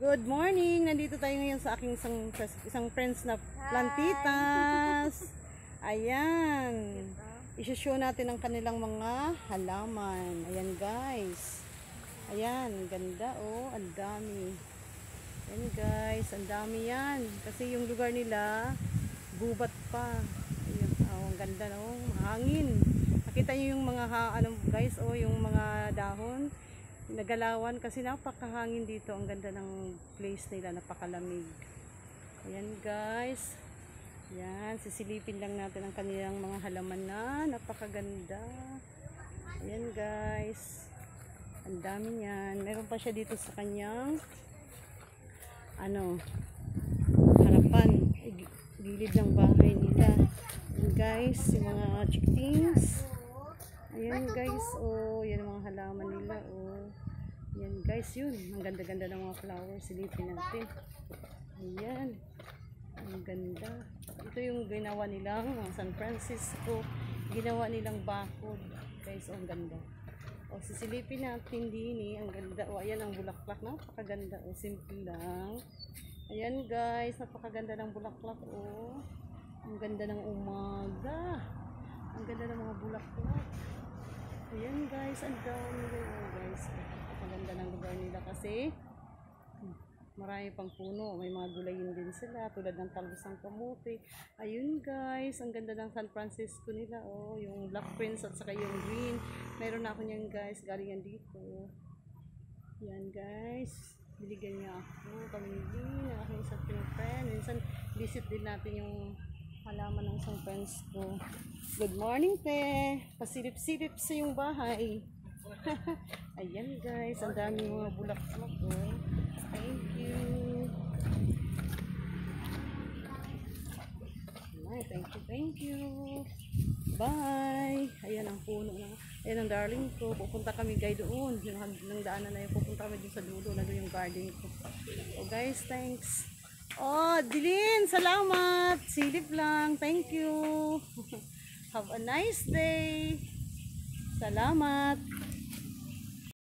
Good morning! Nandito tayo ngayon sa aking isang friends na plantitas. Ayan. I-show natin ang kanilang mga halaman. Ayan guys. Ayan, ganda oh, ang dami. Ayan guys, ang dami yan. Kasi yung lugar nila, gubat pa. Ayan, oh, ang ganda oh, hangin. Nakita nyo yung mga guys, oh, yung mga dahon. Nagalawan kasi napakahangin dito. Ang ganda ng place nila, napakalamig. Ayan guys. Ayan, sisilipin lang natin ang kanilang mga halaman na napakaganda. Ayan guys. Ang dami niyan. Meron pa siya dito sa kanyang harapan. Gilid ng bahay nila. Ayan guys, yung mga chickens. Ayan guys, oh, yan ang mga halaman nila, oh. Ayan guys, yun. Ang ganda-ganda ng mga flowers. Silipin natin. Ayan. Ang ganda. Ito yung ginawa nilang San Francisco. Ginawa nilang bakod. Guys, oh, ang ganda. O, sisilipin natin din, ang ganda. O, ayan ang bulaklak. Napakaganda. O, simple lang. Ayan guys, napakaganda ng bulaklak. O, ang ganda ng umaga. Ang ganda ng mga bulaklak. Ayan guys, ang dami nila guys. Napakaganda ng lugar nila kasi marami pang puno. May mga gulayin din sila tulad ng talbos ng kamote. Ayun guys, ang ganda ng San Francisco nila. Oh, yung black prince at saka yung green. Meron na ako niyan guys, galing yan dito. Yan guys, biligyan niya ako. Pamili ng aking isang friend. Minsan visit din natin yung halaman ng San Francisco. Good morning te. Pasilip-silip sa yung bahay. Ayan guys, ang dami mga bulaklak oh. Thank you. Thank you. Bye. Ayan ang puno na. Ayan ang darling ko. Pupunta kami guys doon. Yung daanan na yun. Pupunta kami doon sa dulo. Nandun yung garden ko. Oh guys, thanks. Oh, Dilin, salamat. Silip lang. Thank you. Have a nice day. Salamat.